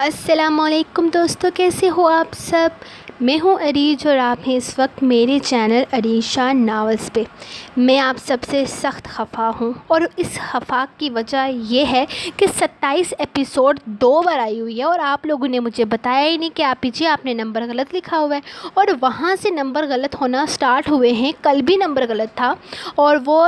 السلام علیکم دوستو، کیسے ہو آپ سب؟ میں ہوں عریج اور آپ ہیں اس وقت میرے چینل عریج شاہ ناولز پہ۔ میں آپ سب سے سخت خفا ہوں اور اس خفا کی وجہ یہ ہے کہ 27 ایپیسوڈ 2 بار آئی ہوئی ہے اور آپ لوگوں نے مجھے بتایا ہی نہیں کہ آپ نے نمبر غلط لکھا ہوا ہے، اور وہاں سے نمبر غلط ہونا سٹارٹ ہوئے ہیں۔ کل بھی نمبر غلط تھا اور وہ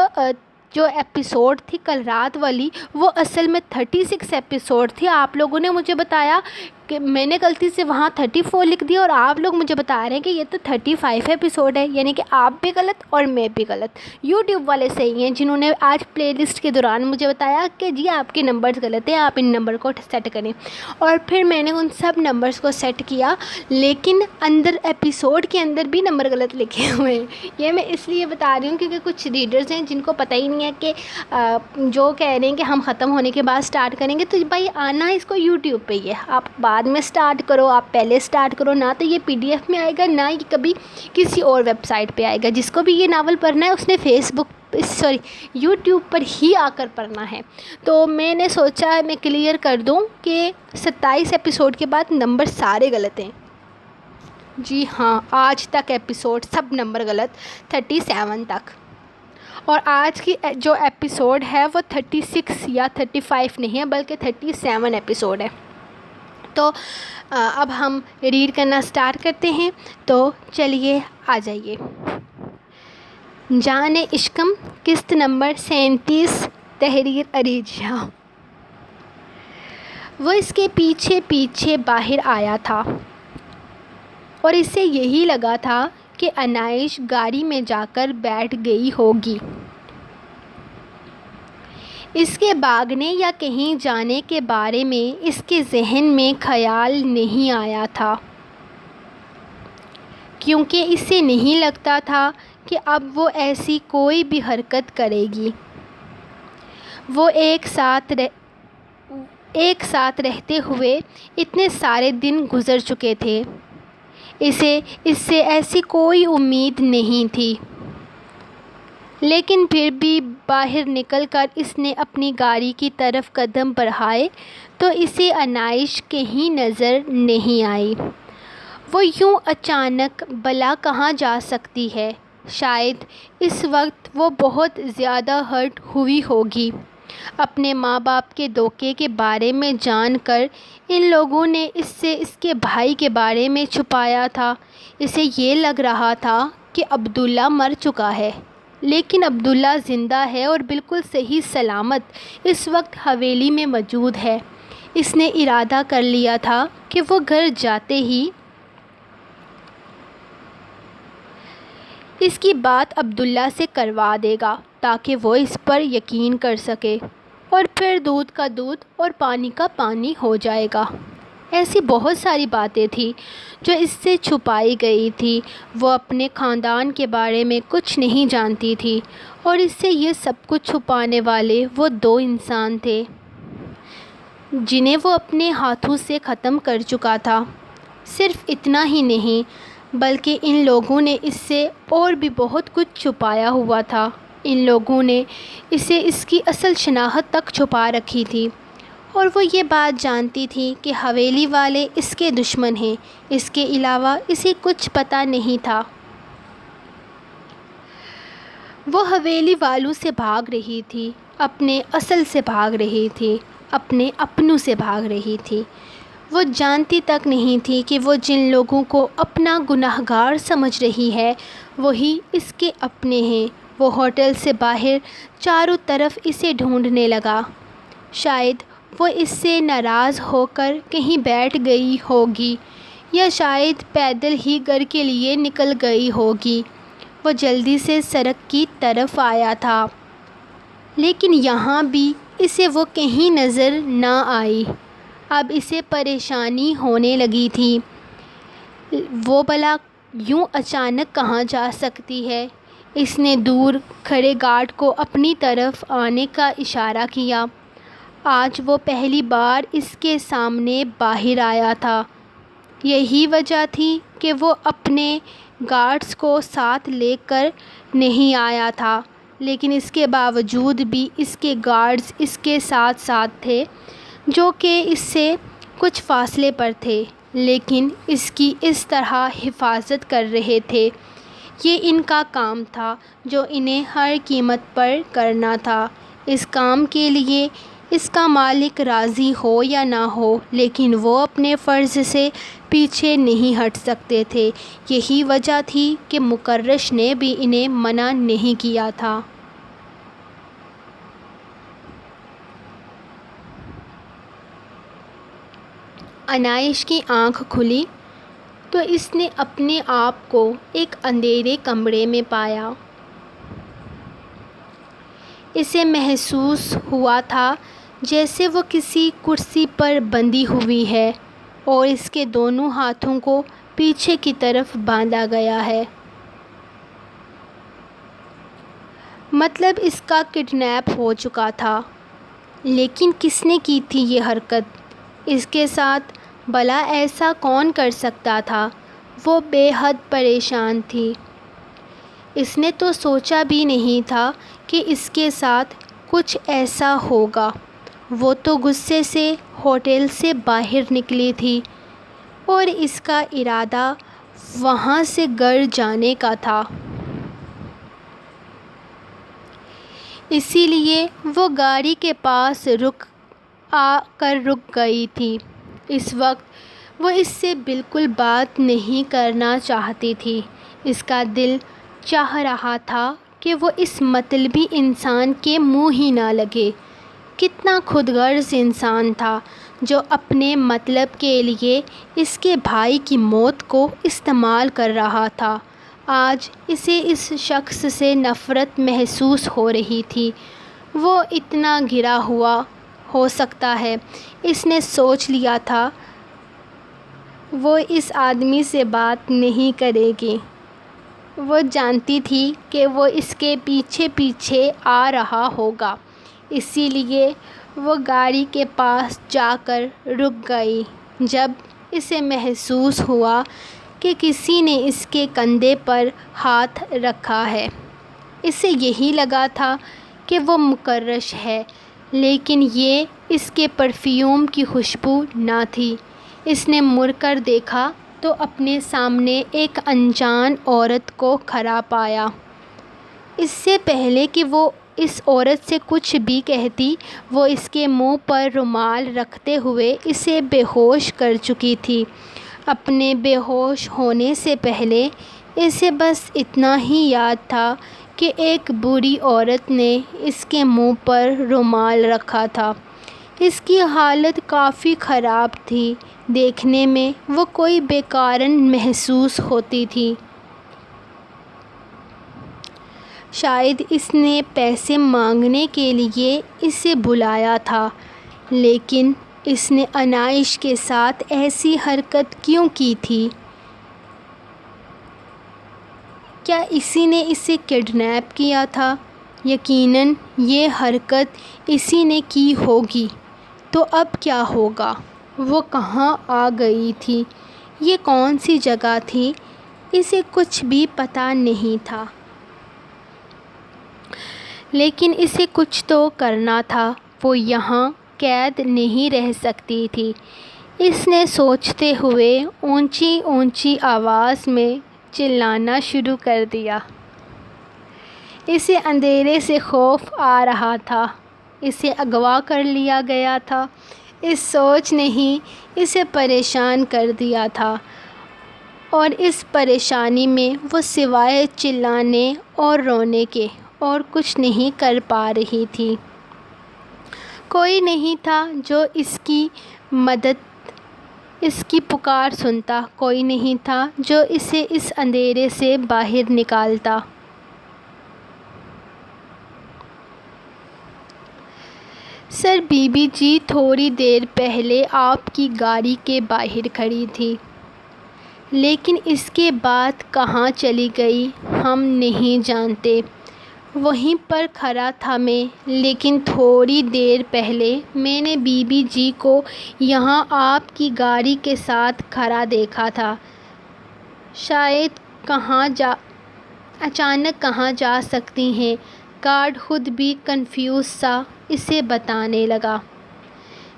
جو ایپیسوڈ تھی کل رات والی وہ اصل میں 36 ایپیسوڈ تھی۔ آپ لوگوں نے مجھے بتایا کہ میں نے غلطی سے وہاں 34 لکھ دیا اور آپ لوگ مجھے بتا رہے ہیں کہ یہ تو 35 ایپیسوڈ ہے، یعنی کہ آپ بھی غلط اور میں بھی غلط۔ یوٹیوب والے صحیح ہیں جنہوں نے آج پلے لسٹ کے دوران مجھے بتایا کہ جی آپ کے نمبرز غلط ہیں، آپ ان نمبر کو سیٹ کریں، اور پھر میں نے ان سب نمبرز کو سیٹ کیا، لیکن اندر ایپیسوڈ کے اندر بھی نمبر غلط لکھے ہوئے ہیں۔ یہ میں اس لیے بتا رہی ہوں کیونکہ کچھ ریڈرز ہیں جن کو پتہ ہی نہیں ہے کہ جو کہہ رہے ہیں کہ ہم ختم ہونے کے بعد سٹارٹ کریں گے، تو بھائی آنا اس کو یوٹیوب پہ ہی ہے، آپ بعد میں سٹارٹ کرو، آپ پہلے سٹارٹ کرو، نہ تو یہ PDF میں آئے گا، نہ یہ کبھی کسی اور ویب سائٹ پہ آئے گا۔ جس کو بھی یہ ناول پڑھنا ہے اس نے یوٹیوب پر ہی آ کر پڑھنا ہے۔ تو میں نے سوچا میں کلیئر کر دوں کہ 27 ایپیسوڈ کے بعد نمبر سارے غلط ہیں۔ جی ہاں، آج تک ایپیسوڈ سب نمبر غلط 37 تک، اور آج کی جو ایپیسوڈ ہے وہ 36 یا 35 نہیں ہے بلکہ 37 ایپیسوڈ ہے۔ تو اب ہم ریڈ کرنا سٹارٹ کرتے ہیں، تو چلیے آ جائیے۔ جان عشقم، قسط نمبر 37، تحریر عریج شاہ۔ وہ اس کے پیچھے پیچھے باہر آیا تھا اور اسے یہی لگا تھا کہ انائش گاڑی میں جا کر بیٹھ گئی ہوگی۔ اس کے بھاگنے یا کہیں جانے کے بارے میں اس کے ذہن میں خیال نہیں آیا تھا، کیونکہ اسے نہیں لگتا تھا کہ اب وہ ایسی کوئی بھی حرکت کرے گی۔ وہ ایک ساتھ رہتے ہوئے اتنے سارے دن گزر چکے تھے، اسے اس سے ایسی کوئی امید نہیں تھی، لیکن پھر بھی باہر نکل کر اس نے اپنی گاڑی کی طرف قدم بڑھائے تو اسے انائش کہیں نظر نہیں آئی۔ وہ یوں اچانک بھلا کہاں جا سکتی ہے؟ شاید اس وقت وہ بہت زیادہ ہرٹ ہوئی ہوگی۔ اپنے ماں باپ کے دھوکے کے بارے میں جان کر ان لوگوں نے اس سے اس کے بھائی کے بارے میں چھپایا تھا۔ اسے یہ لگ رہا تھا کہ عبداللہ مر چکا ہے، لیکن عبداللہ زندہ ہے اور بالکل صحیح سلامت اس وقت حویلی میں موجود ہے۔ اس نے ارادہ کر لیا تھا کہ وہ گھر جاتے ہی اس کی بات عبداللہ سے کروا دے گا تاکہ وہ اس پر یقین کر سکے، اور پھر دودھ کا دودھ اور پانی کا پانی ہو جائے گا۔ ایسی بہت ساری باتیں تھیں جو اس سے چھپائی گئی تھی۔ وہ اپنے خاندان کے بارے میں کچھ نہیں جانتی تھی، اور اس سے یہ سب کچھ چھپانے والے وہ 2 انسان تھے جنہیں وہ اپنے ہاتھوں سے ختم کر چکا تھا۔ صرف اتنا ہی نہیں بلکہ ان لوگوں نے اس سے اور بھی بہت کچھ چھپایا ہوا تھا۔ ان لوگوں نے اسے اس کی اصل شناخت تک چھپا رکھی تھی، اور وہ یہ بات جانتی تھی کہ حویلی والے اس کے دشمن ہیں۔ اس کے علاوہ اسے کچھ پتہ نہیں تھا۔ وہ حویلی والوں سے بھاگ رہی تھی، اپنے اصل سے بھاگ رہی تھی، اپنے اپنوں سے بھاگ رہی تھی۔ وہ جانتی تک نہیں تھی کہ وہ جن لوگوں کو اپنا گنہگار سمجھ رہی ہے وہی اس کے اپنے ہیں۔ وہ ہوٹل سے باہر چاروں طرف اسے ڈھونڈنے لگا۔ شاید وہ اس سے ناراض ہو کر کہیں بیٹھ گئی ہوگی، یا شاید پیدل ہی گھر کے لیے نکل گئی ہوگی۔ وہ جلدی سے سڑک کی طرف آیا تھا، لیکن یہاں بھی اسے وہ کہیں نظر نہ آئی۔ اب اسے پریشانی ہونے لگی تھی، وہ بھلا یوں اچانک کہاں جا سکتی ہے؟ اس نے دور کھڑے گارڈ کو اپنی طرف آنے کا اشارہ کیا۔ آج وہ پہلی بار اس کے سامنے باہر آیا تھا۔ یہی وجہ تھی کہ وہ اپنے گارڈز کو ساتھ لے کر نہیں آیا تھا، لیکن اس کے باوجود بھی اس کے گارڈز اس کے ساتھ ساتھ تھے، جو کہ اس سے کچھ فاصلے پر تھے، لیکن اس کی اس طرح حفاظت کر رہے تھے۔ یہ ان کا کام تھا جو انہیں ہر قیمت پر کرنا تھا۔ اس کام کے لیے اس کا مالک راضی ہو یا نہ ہو، لیکن وہ اپنے فرض سے پیچھے نہیں ہٹ سکتے تھے۔ یہی وجہ تھی کہ مکرش نے بھی انہیں منع نہیں کیا تھا۔ انائش کی آنکھ کھلی تو اس نے اپنے آپ کو ایک اندھیرے کمرے میں پایا۔ اسے محسوس ہوا تھا جیسے وہ کسی کرسی پر بندھی ہوئی ہے اور اس کے دونوں ہاتھوں کو پیچھے کی طرف باندھا گیا ہے۔ مطلب اس کا کڈنیپ ہو چکا تھا۔ لیکن کس نے کی تھی یہ حرکت؟ اس کے ساتھ بھلا ایسا کون کر سکتا تھا؟ وہ بے حد پریشان تھی۔ اس نے تو سوچا بھی نہیں تھا کہ اس کے ساتھ کچھ ایسا ہوگا۔ وہ تو غصے سے ہوٹل سے باہر نکلی تھی اور اس کا ارادہ وہاں سے گھر جانے کا تھا۔ اسی لیے وہ گاڑی کے پاس آ کر رک گئی تھی۔ اس وقت وہ اس سے بالکل بات نہیں کرنا چاہتی تھی۔ اس کا دل چاہ رہا تھا کہ وہ اس مطلبی انسان کے منہ ہی نہ لگے۔ کتنا خود غرض انسان تھا جو اپنے مطلب کے لیے اس کے بھائی کی موت کو استعمال کر رہا تھا۔ آج اسے اس شخص سے نفرت محسوس ہو رہی تھی۔ وہ اتنا گرا ہوا ہو سکتا ہے، اس نے سوچ لیا تھا۔ وہ اس آدمی سے بات نہیں کرے گی۔ وہ جانتی تھی کہ وہ اس کے پیچھے پیچھے آ رہا ہوگا، اسی لیے وہ گاڑی کے پاس جا کر رک گئی۔ جب اسے محسوس ہوا کہ کسی نے اس کے کندھے پر ہاتھ رکھا ہے، اسے یہی لگا تھا کہ وہ مکرش ہے، لیکن یہ اس کے پرفیوم کی خوشبو نہ تھی۔ اس نے مڑ کر دیکھا تو اپنے سامنے ایک انجان عورت کو کھڑا پایا۔ اس سے پہلے کہ وہ اس عورت سے کچھ بھی کہتی، وہ اس کے منہ پر رومال رکھتے ہوئے اسے بے ہوش کر چکی تھی۔ اپنے بے ہوش ہونے سے پہلے اسے بس اتنا ہی یاد تھا کہ ایک بوڑھی عورت نے اس کے منہ پر رومال رکھا تھا۔ اس کی حالت کافی خراب تھی، دیکھنے میں وہ کوئی بے قرار محسوس ہوتی تھی۔ شاید اس نے پیسے مانگنے کے لیے اسے بلایا تھا، لیکن اس نے انائش کے ساتھ ایسی حرکت کیوں کی تھی؟ کیا اسی نے اسے کڈنیپ کیا تھا؟ یقیناً یہ حرکت اسی نے کی ہوگی۔ تو اب کیا ہوگا؟ وہ کہاں آ گئی تھی؟ یہ کون سی جگہ تھی؟ اسے کچھ بھی پتہ نہیں تھا، لیکن اسے کچھ تو کرنا تھا۔ وہ یہاں قید نہیں رہ سکتی تھی، اس نے سوچتے ہوئے اونچی اونچی آواز میں چلانا شروع کر دیا۔ اسے اندھیرے سے خوف آ رہا تھا، اسے اغوا کر لیا گیا تھا۔ اس سوچ نے ہی اسے پریشان کر دیا تھا، اور اس پریشانی میں وہ سوائے چلانے اور رونے کے اور کچھ نہیں کر پا رہی تھی۔ کوئی نہیں تھا جو اس کی مدد، اس کی پکار سنتا، کوئی نہیں تھا جو اسے اس اندھیرے سے باہر نکالتا۔ سر، بی بی جی تھوڑی دیر پہلے آپ کی گاڑی کے باہر کھڑی تھی، لیکن اس کے بعد کہاں چلی گئی ہم نہیں جانتے۔ وہیں پر کھڑا تھا میں، لیکن تھوڑی دیر پہلے میں نے بی بی جی کو یہاں آپ کی گاڑی کے ساتھ کھڑا دیکھا تھا۔ شاید اچانک کہاں جا سکتی ہیں؟ گارڈ خود بھی کنفیوز سا اسے بتانے لگا۔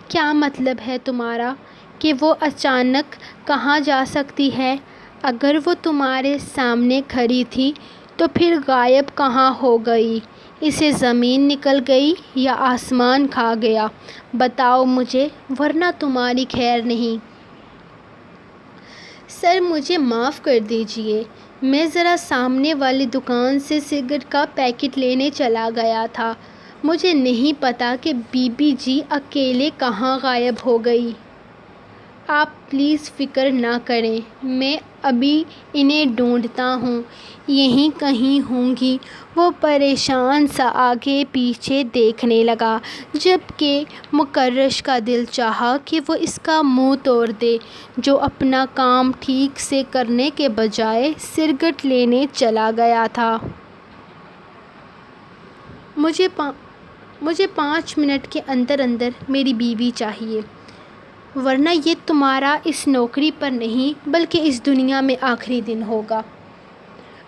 کیا مطلب ہے تمہارا؟ کہ وہ اچانک کہاں جا سکتی ہے؟ اگر وہ تمہارے سامنے کھڑی تھی تو پھر غائب کہاں ہو گئی؟ اسے زمین نکل گئی یا آسمان کھا گیا؟ بتاؤ مجھے، ورنہ تمہاری خیر نہیں۔ سر، مجھے معاف کر دیجیے، میں ذرا سامنے والی دکان سے سگریٹ کا پیکٹ لینے چلا گیا تھا۔ مجھے نہیں پتا کہ بی بی جی اکیلے کہاں غائب ہو گئی۔ آپ پلیز فکر نہ کریں، میں ابھی انہیں ڈھونڈتا ہوں، یہیں کہیں ہوں گی۔ وہ پریشان سا آگے پیچھے دیکھنے لگا، جبکہ مکرش کا دل چاہا کہ وہ اس کا منہ توڑ دے، جو اپنا کام ٹھیک سے کرنے کے بجائے سگریٹ لینے چلا گیا تھا۔ مجھے 5 منٹ کے اندر میری بیوی چاہیے، ورنہ یہ تمہارا اس نوکری پر نہیں بلکہ اس دنیا میں آخری دن ہوگا۔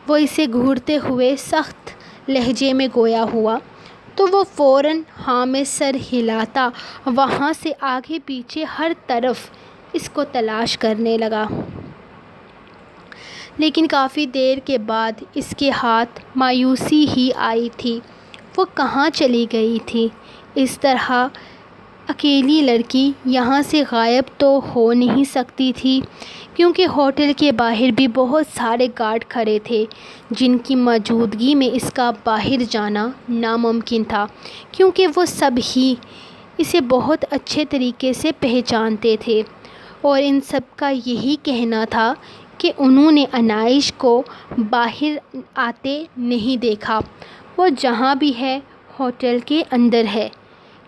وہ اسے گھورتے ہوئے سخت لہجے میں گویا ہوا تو وہ فوراً ہاں میں سر ہلاتا وہاں سے آگے پیچھے ہر طرف اس کو تلاش کرنے لگا۔ لیکن کافی دیر کے بعد اس کے ہاتھ مایوسی ہی آئی تھی۔ وہ کہاں چلی گئی تھی؟ اس طرح اکیلی لڑکی یہاں سے غائب تو ہو نہیں سکتی تھی، کیونکہ ہوٹل کے باہر بھی بہت سارے گارڈ کھڑے تھے جن کی موجودگی میں اس کا باہر جانا ناممکن تھا، کیونکہ وہ سب ہی اسے بہت اچھے طریقے سے پہچانتے تھے، اور ان سب کا یہی کہنا تھا کہ انہوں نے انائش کو باہر آتے نہیں دیکھا۔ وہ جہاں بھی ہے ہوٹل کے اندر ہے،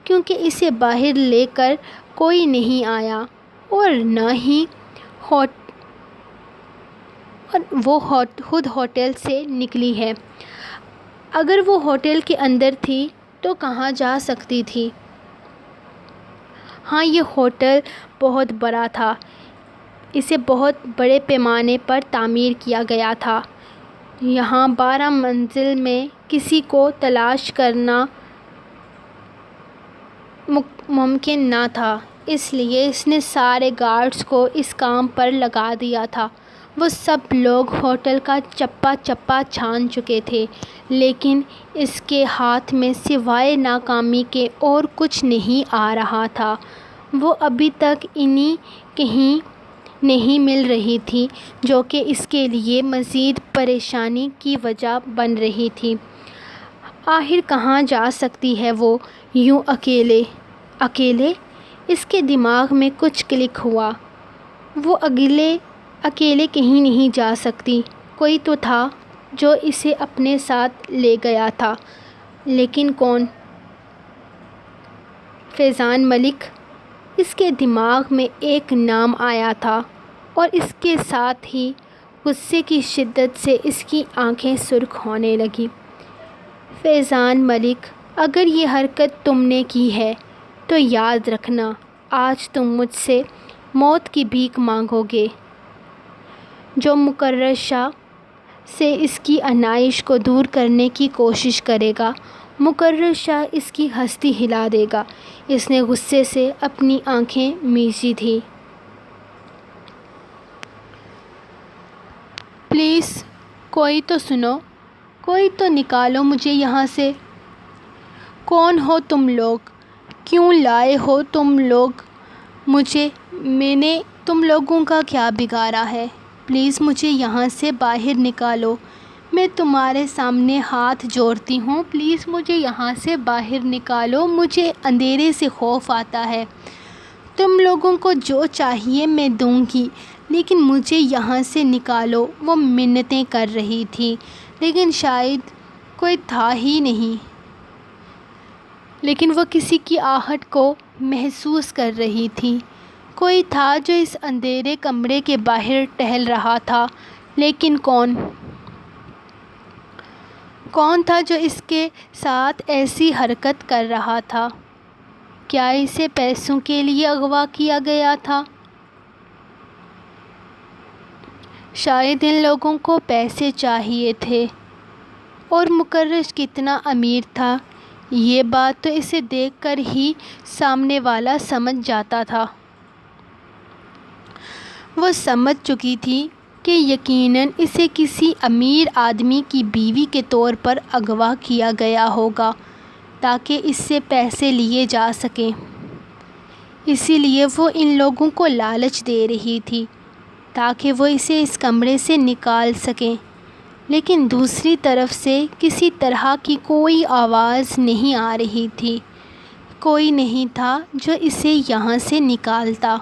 کیونکہ اسے باہر لے کر کوئی نہیں آیا اور نہ ہی وہ خود ہوٹل سے نکلی ہے۔ اگر وہ ہوٹل کے اندر تھی تو کہاں جا سکتی تھی؟ ہاں، یہ ہوٹل بہت بڑا تھا، اسے بہت بڑے پیمانے پر تعمیر کیا گیا تھا۔ یہاں 12 منزل میں کسی کو تلاش کرنا ممکن نہ تھا، اس لیے اس نے سارے گارڈز کو اس کام پر لگا دیا تھا۔ وہ سب لوگ ہوٹل کا چپا چپا چھان چکے تھے، لیکن اس کے ہاتھ میں سوائے ناکامی کے اور کچھ نہیں آ رہا تھا۔ وہ ابھی تک انہیں کہیں نہیں مل رہی تھی، جو کہ اس کے لیے مزید پریشانی کی وجہ بن رہی تھی۔ آخر کہاں جا سکتی ہے وہ یوں اکیلے؟ اس کے دماغ میں کچھ کلک ہوا۔ وہ اکیلے کہیں نہیں جا سکتی، کوئی تو تھا جو اسے اپنے ساتھ لے گیا تھا، لیکن کون؟ فیضان ملک۔ اس کے دماغ میں ایک نام آیا تھا، اور اس کے ساتھ ہی غصے کی شدت سے اس کی آنکھیں سرخ ہونے لگیں۔ فیضان ملک، اگر یہ حرکت تم نے کی ہے تو یاد رکھنا، آج تم مجھ سے موت کی بھیک مانگو گے۔ جو مکرشہ سے اس کی انائش کو دور کرنے کی کوشش کرے گا، مکرشہ اس کی ہستی ہلا دے گا۔ اس نے غصے سے اپنی آنکھیں میچی تھیں۔ پلیز کوئی تو سنو، کوئی تو نکالو مجھے یہاں سے۔ کون ہو تم لوگ؟ کیوں لائے ہو تم لوگ مجھے؟ میں نے تم لوگوں کا کیا بگاڑا ہے؟ پلیز مجھے یہاں سے باہر نکالو، میں تمہارے سامنے ہاتھ جوڑتی ہوں، پلیز مجھے یہاں سے باہر نکالو، مجھے اندھیرے سے خوف آتا ہے۔ تم لوگوں کو جو چاہیے میں دوں گی، لیکن مجھے یہاں سے نکالو۔ وہ منتیں کر رہی تھی، لیکن شاید کوئی تھا ہی نہیں، لیکن وہ کسی کی آہٹ کو محسوس کر رہی تھی۔ کوئی تھا جو اس اندھیرے کمرے کے باہر ٹہل رہا تھا، لیکن کون تھا جو اس کے ساتھ ایسی حرکت کر رہا تھا؟ کیا اسے پیسوں کے لیے اغوا کیا گیا تھا؟ شاید ان لوگوں کو پیسے چاہیے تھے، اور مکرش کتنا امیر تھا، یہ بات تو اسے دیکھ کر ہی سامنے والا سمجھ جاتا تھا۔ وہ سمجھ چکی تھی کہ یقیناً اسے کسی امیر آدمی کی بیوی کے طور پر اغوا کیا گیا ہوگا تاکہ اس سے پیسے لیے جا سکیں۔ اسی لیے وہ ان لوگوں کو لالچ دے رہی تھی تاکہ وہ اسے اس کمرے سے نکال سکیں، لیکن دوسری طرف سے کسی طرح کی کوئی آواز نہیں آ رہی تھی، کوئی نہیں تھا جو اسے یہاں سے نکالتا۔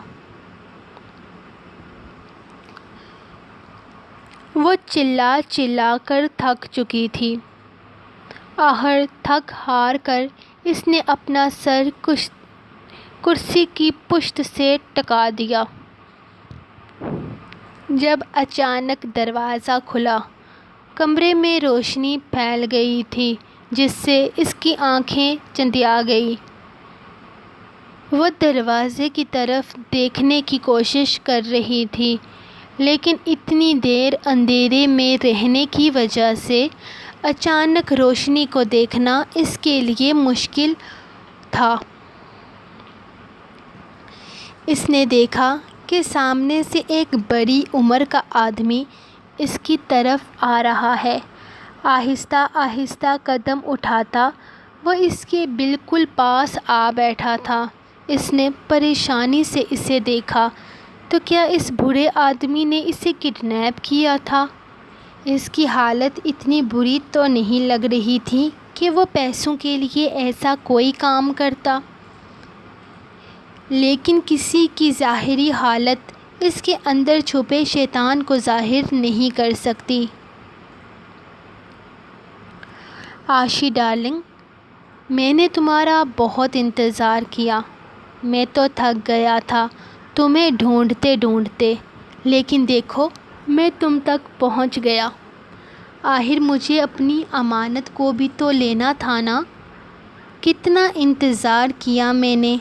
وہ چلا چلا کر تھک چکی تھی۔ آخر تھک ہار کر اس نے اپنا سر کرسی کی پشت سے ٹکا دیا۔ جب اچانک دروازہ کھلا، کمرے میں روشنی پھیل گئی تھی جس سے اس کی آنکھیں چندیا گئیں۔ وہ دروازے کی طرف دیکھنے کی کوشش کر رہی تھی، لیکن اتنی دیر اندھیرے میں رہنے کی وجہ سے اچانک روشنی کو دیکھنا اس کے لیے مشکل تھا۔ اس نے دیکھا کہ سامنے سے ایک بڑی عمر کا آدمی اس کی طرف آ رہا ہے۔ آہستہ آہستہ قدم اٹھاتا وہ اس کے بالکل پاس آ بیٹھا تھا۔ اس نے پریشانی سے اسے دیکھا تو کیا اس بوڑھے آدمی نے اسے کڈنیپ کیا تھا؟ اس کی حالت اتنی بری تو نہیں لگ رہی تھی کہ وہ پیسوں کے لیے ایسا کوئی کام کرتا، لیکن کسی کی ظاہری حالت اس کے اندر چھپے شیطان کو ظاہر نہیں کر سکتی۔ آشی ڈارلنگ، میں نے تمہارا بہت انتظار کیا۔ میں تو تھک گیا تھا تمہیں ڈھونڈتے ڈھونڈتے، لیکن دیکھو میں تم تک پہنچ گیا۔ آخر مجھے اپنی امانت کو بھی تو لینا تھا نا۔ کتنا انتظار کیا میں نے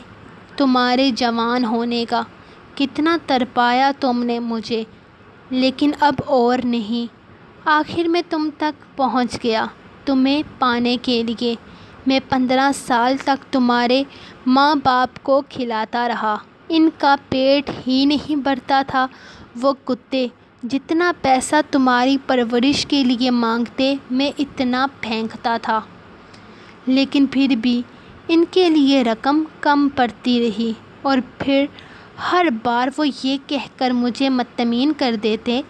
تمہارے جوان ہونے کا، کتنا تڑپایا تم نے مجھے، لیکن اب اور نہیں۔ آخر میں تم تک پہنچ گیا تمہیں پانے کے لیے۔ میں 15 سال تک تمہارے ماں باپ کو کھلاتا رہا، ان کا پیٹ ہی نہیں بھرتا تھا۔ وہ کتے جتنا پیسہ تمہاری پرورش کے لیے مانگتے میں اتنا پھینکتا تھا، لیکن پھر بھی ان کے لیے رقم کم پڑتی رہی، اور پھر ہر بار وہ یہ کہہ کر مجھے مطمئن کر دیتے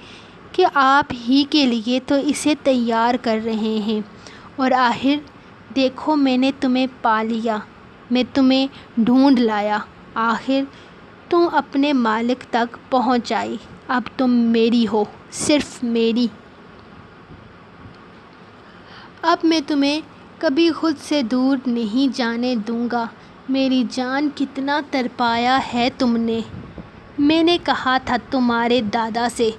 کہ آپ ہی کے لیے تو اسے تیار کر رہے ہیں، اور آخر دیکھو میں نے تمہیں پا لیا، میں تمہیں ڈھونڈ لایا، آخر تم اپنے مالک تک پہنچ آئی، اب تم میری ہو، صرف میری۔ اب میں تمہیں کبھی خود سے دور نہیں جانے دوں گا۔ میری جان کتنا تڑپایا ہے تم نے۔ میں نے کہا تھا تمہارے دادا سے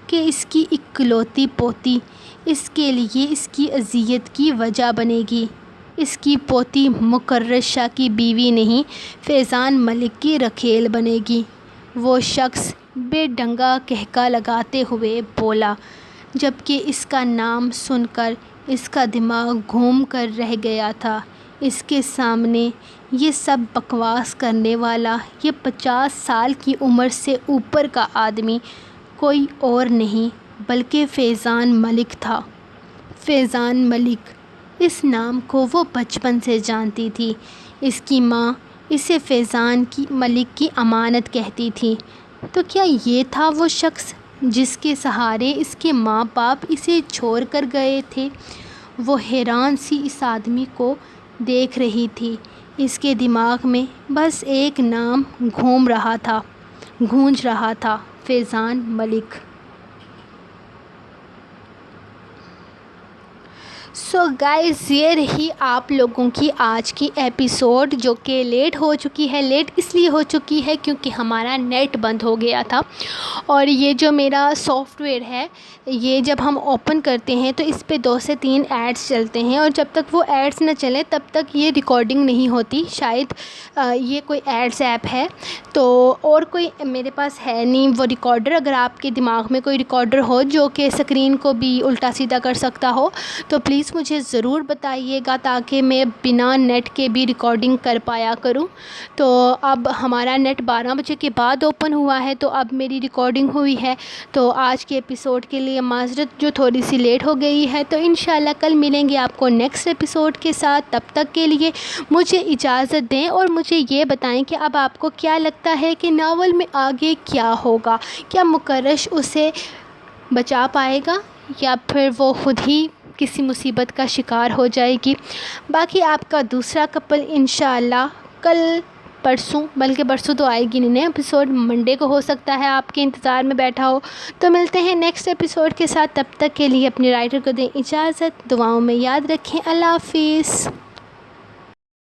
کہ اس کی اکلوتی پوتی اس کے لیے اس کی اذیت کی وجہ بنے گی۔ اس کی پوتی مقرر شاہ کی بیوی نہیں، فیضان ملک کی رکھیل بنے گی۔ وہ شخص بے ڈنگا کہکا لگاتے ہوئے بولا، جبکہ اس کا نام سن کر اس کا دماغ گھوم کر رہ گیا تھا۔ اس کے سامنے یہ سب بکواس کرنے والا یہ 50 سال کی عمر سے اوپر کا آدمی کوئی اور نہیں بلکہ فیضان ملک تھا۔ فیضان ملک، اس نام کو وہ بچپن سے جانتی تھی۔ اس کی ماں اسے فیضان ملک کی امانت کہتی تھی۔ تو کیا یہ تھا وہ شخص جس کے سہارے اس کے ماں باپ اسے چھوڑ کر گئے تھے؟ وہ حیران سی اس آدمی کو دیکھ رہی تھی۔ اس کے دماغ میں بس ایک نام گونج رہا تھا، فیضان ملک۔ سو گائز، یہ رہی آپ لوگوں کی آج کی ایپیسوڈ، جو کہ لیٹ ہو چکی ہے۔ لیٹ اس لیے ہو چکی ہے کیونکہ ہمارا نیٹ بند ہو گیا تھا، اور یہ جو میرا سافٹ ویئر ہے یہ جب ہم اوپن کرتے ہیں تو اس پہ 2 سے 3 ایڈس چلتے ہیں، اور جب تک وہ ایڈس نہ چلیں تب تک یہ ریکارڈنگ نہیں ہوتی۔ شاید یہ کوئی ایڈس ایپ ہے، تو اور کوئی میرے پاس ہے نہیں وہ ریکارڈر۔ اگر آپ کے دماغ میں کوئی ریکارڈر ہو جو کہ اسکرین کو بھی الٹا سیدھا کر سکتا ہو تو پلیز مجھے مجھے ضرور بتائیے گا تاکہ میں بنا نیٹ کے بھی ریکارڈنگ کر پایا کروں۔ تو اب ہمارا نیٹ 12 بجے کے بعد اوپن ہوا ہے، تو اب میری ریکارڈنگ ہوئی ہے، تو آج کے ایپیسوڈ کے لیے معذرت جو تھوڑی سی لیٹ ہو گئی ہے۔ تو انشاءاللہ کل ملیں گے آپ کو نیکسٹ ایپیسوڈ کے ساتھ، تب تک کے لیے مجھے اجازت دیں اور مجھے یہ بتائیں کہ اب آپ کو کیا لگتا ہے کہ ناول میں آگے کیا ہوگا؟ کیا مکرش اسے بچا پائے گا یا پھر وہ خود ہی کسی مصیبت کا شکار ہو جائے گی؟ باقی آپ کا دوسرا کپل انشاءاللہ کل پرسوں، بلکہ پرسوں تو آئے گی نہیں ایپیسوڈ، منڈے کو ہو سکتا ہے آپ کے انتظار میں بیٹھا ہو۔ تو ملتے ہیں نیکسٹ ایپیسوڈ کے ساتھ، تب تک کے لیے اپنے رائٹر کو دیں اجازت، دعاؤں میں یاد رکھیں۔ اللہ حافظ۔